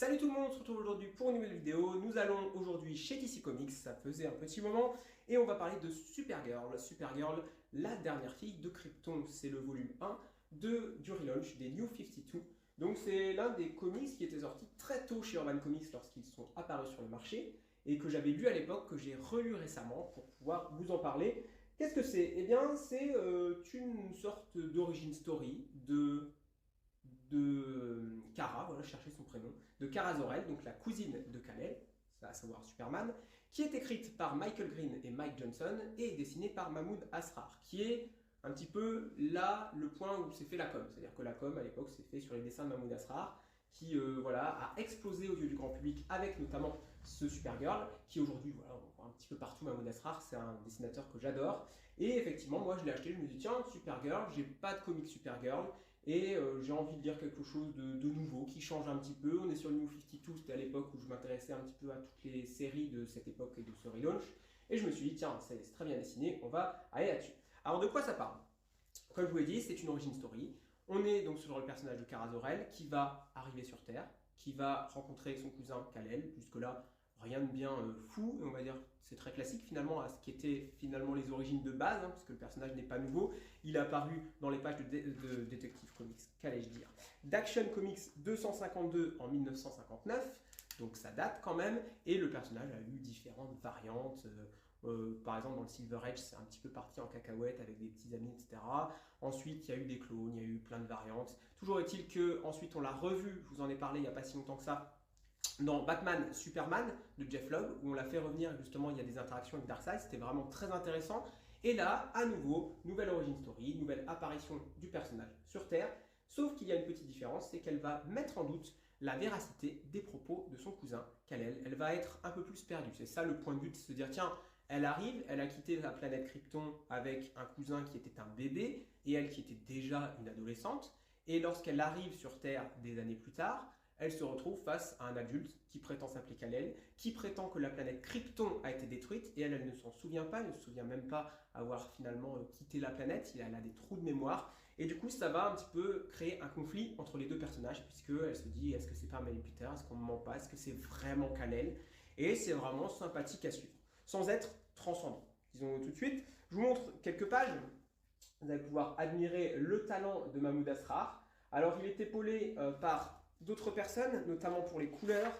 Salut tout le monde, on se retrouve aujourd'hui pour une nouvelle vidéo. Nous allons aujourd'hui chez DC Comics, ça faisait un petit moment, et on va parler de Supergirl. Supergirl, la dernière fille de Krypton, c'est le volume 1 du relaunch des New 52. Donc c'est l'un des comics qui était sorti très tôt chez Urban Comics lorsqu'ils sont apparus sur le marché, et que j'avais lu à l'époque, que j'ai relu récemment pour pouvoir vous en parler. Qu'est-ce que c'est? Eh bien c'est une sorte d'origin story de Kara, voilà, je cherchais son prénom, de Kara Zor-El, donc la cousine de Kal-El, à savoir Superman, qui est écrite par Michael Green et Mike Johnson et dessinée par Mahmoud Asrar, qui est un petit peu là le point où s'est fait la com. C'est-à-dire que la com à l'époque s'est fait sur les dessins de Mahmoud Asrar, qui voilà, a explosé aux yeux du grand public avec notamment ce Supergirl, qui aujourd'hui, voilà, on voit un petit peu partout Mahmoud Asrar, c'est un dessinateur que j'adore. Et effectivement, moi je l'ai acheté, je me dis tiens, Supergirl, j'ai pas de comic Supergirl, et j'ai envie de lire quelque chose de nouveau, qui change un petit peu. On est sur le New 52, c'était à l'époque où je m'intéressais un petit peu à toutes les séries de cette époque et de ce relaunch. Et je me suis dit, tiens, c'est très bien dessiné, on va aller là-dessus. Alors de quoi ça parle? Comme je vous l'ai dit, c'est une origin story. On est donc sur le personnage de Kara Zor-El qui va arriver sur Terre, qui va rencontrer son cousin Kal-El. Jusque-là, rien de bien fou, on va dire c'est très classique finalement à ce qui était finalement les origines de base, hein, puisque le personnage n'est pas nouveau. Il est apparu dans les pages de Detective Comics, qu'allais-je dire, d'Action Comics 252 en 1959, donc ça date quand même, et le personnage a eu différentes variantes. Par exemple, dans le Silver Age, c'est un petit peu parti en cacahuète avec des petits amis, etc. Ensuite, il y a eu des clones, il y a eu plein de variantes. Toujours est-il que ensuite on l'a revu, je vous en ai parlé il n'y a pas si longtemps que ça, dans Batman Superman de Jeff Loeb, où on l'a fait revenir, justement, il y a des interactions avec Darkseid, c'était vraiment très intéressant. Et là, à nouveau, nouvelle origin story, nouvelle apparition du personnage sur Terre, sauf qu'il y a une petite différence, c'est qu'elle va mettre en doute la véracité des propos de son cousin, Kal-El. Elle va être un peu plus perdue. C'est ça le point de vue, de se dire, tiens, elle arrive, elle a quitté la planète Krypton avec un cousin qui était un bébé, et elle qui était déjà une adolescente. Et lorsqu'elle arrive sur Terre des années plus tard, elle se retrouve face à un adulte qui prétend s'appeler Kal-El, qui prétend que la planète Krypton a été détruite, et elle ne s'en souvient pas, elle ne se souvient même pas avoir finalement quitté la planète, elle a des trous de mémoire, et du coup ça va un petit peu créer un conflit entre les deux personnages, puisqu'elle se dit, est-ce que c'est pas un manipulateur, est-ce qu'on ne ment pas, est-ce que c'est vraiment Kal-El, et c'est vraiment sympathique à suivre, sans être transcendant. Disons tout de suite, je vous montre quelques pages, vous allez pouvoir admirer le talent de Mahmoud Asrar. Alors il est épaulé par d'autres personnes, notamment pour les couleurs.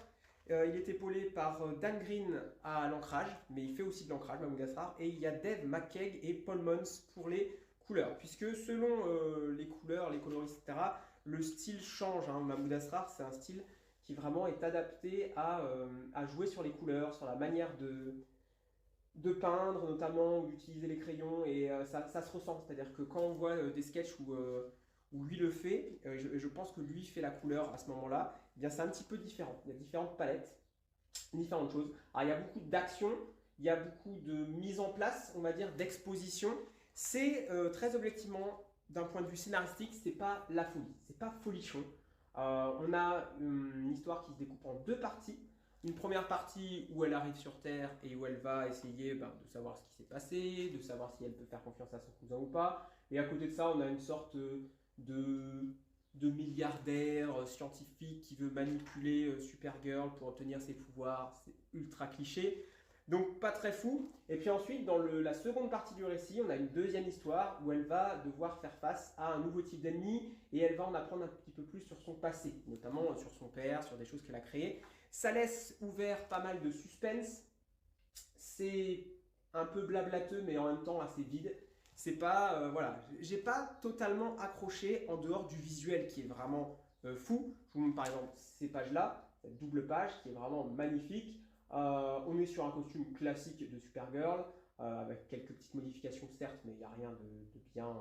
Il est épaulé par Dan Green à l'ancrage, mais il fait aussi de l'ancrage, Mahmoud Asrar. Et il y a Dave McKeag et Paul Mons pour les couleurs. Puisque selon les couleurs, les coloristes, etc., le style change. Hein. Mahmoud Asrar, c'est un style qui vraiment est adapté à jouer sur les couleurs, sur la manière de peindre, notamment, ou d'utiliser les crayons. Et ça se ressent. C'est-à-dire que quand on voit des sketchs où lui le fait, je pense que lui fait la couleur à ce moment-là, eh bien c'est un petit peu différent. Il y a différentes palettes, différentes choses. Alors il y a beaucoup d'action, il y a beaucoup de mise en place, on va dire, d'exposition. C'est très objectivement, d'un point de vue scénaristique, c'est pas la folie, c'est pas folichon. On a une histoire qui se découpe en deux parties. Une première partie où elle arrive sur Terre et où elle va essayer de savoir ce qui s'est passé, de savoir si elle peut faire confiance à son cousin ou pas. Et à côté de ça, on a une sorte de milliardaire scientifique qui veut manipuler Supergirl pour obtenir ses pouvoirs. C'est ultra cliché. Donc pas très fou. Et puis ensuite, dans la seconde partie du récit, on a une deuxième histoire où elle va devoir faire face à un nouveau type d'ennemi et elle va en apprendre un petit peu plus sur son passé, notamment sur son père, sur des choses qu'elle a créées. Ça laisse ouvert pas mal de suspense. C'est un peu blablateux, mais en même temps assez vide. C'est pas, voilà, j'ai pas totalement accroché en dehors du visuel qui est vraiment fou. Je vous montre par exemple ces pages-là, cette double page qui est vraiment magnifique. On est sur un costume classique de Supergirl, avec quelques petites modifications certes, mais il n'y a rien de bien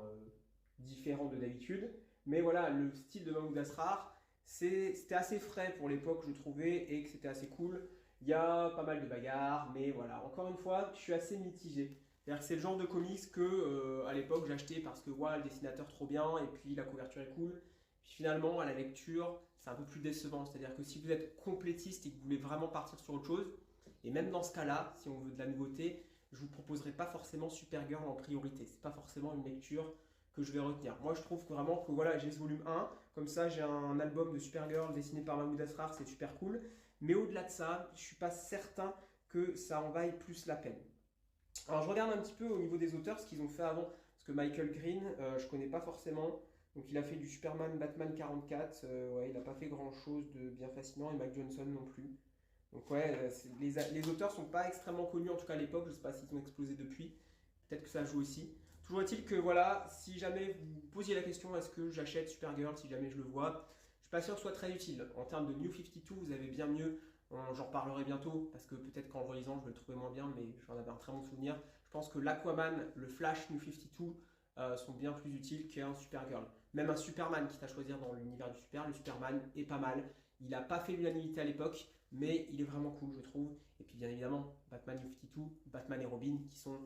différent de d'habitude. Mais voilà, le style de Mahmoud Asrar, c'était assez frais pour l'époque, je trouvais, et que c'était assez cool. Il y a pas mal de bagarres, mais voilà, encore une fois, je suis assez mitigé. C'est-à-dire que c'est le genre de comics que, à l'époque, j'achetais parce que, ouais, le dessinateur trop bien, et puis la couverture est cool. Puis finalement, à la lecture, c'est un peu plus décevant. C'est-à-dire que si vous êtes complétiste et que vous voulez vraiment partir sur autre chose, et même dans ce cas-là, si on veut de la nouveauté, je vous proposerai pas forcément Supergirl en priorité. C'est pas forcément une lecture que je vais retenir. Moi, je trouve que vraiment que voilà, j'ai ce volume 1, comme ça, j'ai un album de Supergirl dessiné par Mahmoud Asrar, c'est super cool. Mais au-delà de ça, je suis pas certain que ça en vaille plus la peine. Alors, je regarde un petit peu au niveau des auteurs ce qu'ils ont fait avant, parce que Michael Green, je connais pas forcément. Donc, il a fait du Superman Batman 44, ouais, il n'a pas fait grand-chose de bien fascinant, et Mike Johnson non plus. Donc ouais, les auteurs sont pas extrêmement connus, en tout cas à l'époque, je sais pas s'ils ont explosé depuis, peut-être que ça joue aussi. Toujours est-il que voilà, si jamais vous posiez la question est-ce que j'achète Supergirl, si jamais je le vois, je suis pas sûr que ce soit très utile. En termes de New 52, vous avez bien mieux, j'en reparlerai bientôt, parce que peut-être qu'en le relisant, je vais le trouver moins bien, mais j'en avais un très bon souvenir. Je pense que l'Aquaman, le Flash New 52 sont bien plus utiles qu'un Supergirl. Même un Superman qui t'a choisir dans l'univers du super, le Superman est pas mal. Il n'a pas fait l'unanimité à l'époque, mais il est vraiment cool, je trouve. Et puis bien évidemment, Batman New 52, Batman et Robin, qui sont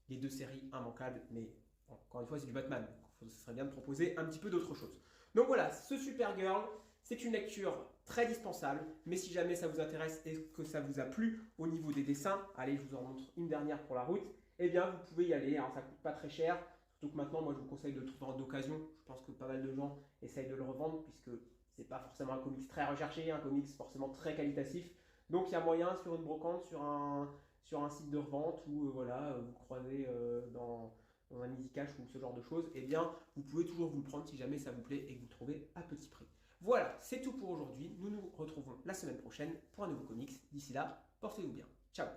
les deux séries immanquables, mais bon, encore une fois, c'est du Batman. Donc, ce serait bien de proposer un petit peu d'autre chose. Donc voilà, ce Supergirl, c'est une lecture très dispensable, mais si jamais ça vous intéresse et que ça vous a plu au niveau des dessins, allez, je vous en montre une dernière pour la route, eh bien vous pouvez y aller, hein, ça ne coûte pas très cher, surtout que maintenant, moi je vous conseille de le trouver d'occasion, je pense que pas mal de gens essayent de le revendre, puisque c'est pas forcément un comics très recherché, un comics forcément très qualitatif, donc il y a moyen sur une brocante, sur un site de revente, ou voilà, vous croisez dans un easy cash ou ce genre de choses, eh bien vous pouvez toujours vous le prendre si jamais ça vous plaît et que vous le trouvez à petit prix. Voilà, c'est tout pour aujourd'hui. Nous nous retrouvons la semaine prochaine pour un nouveau comics. D'ici là, portez-vous bien. Ciao!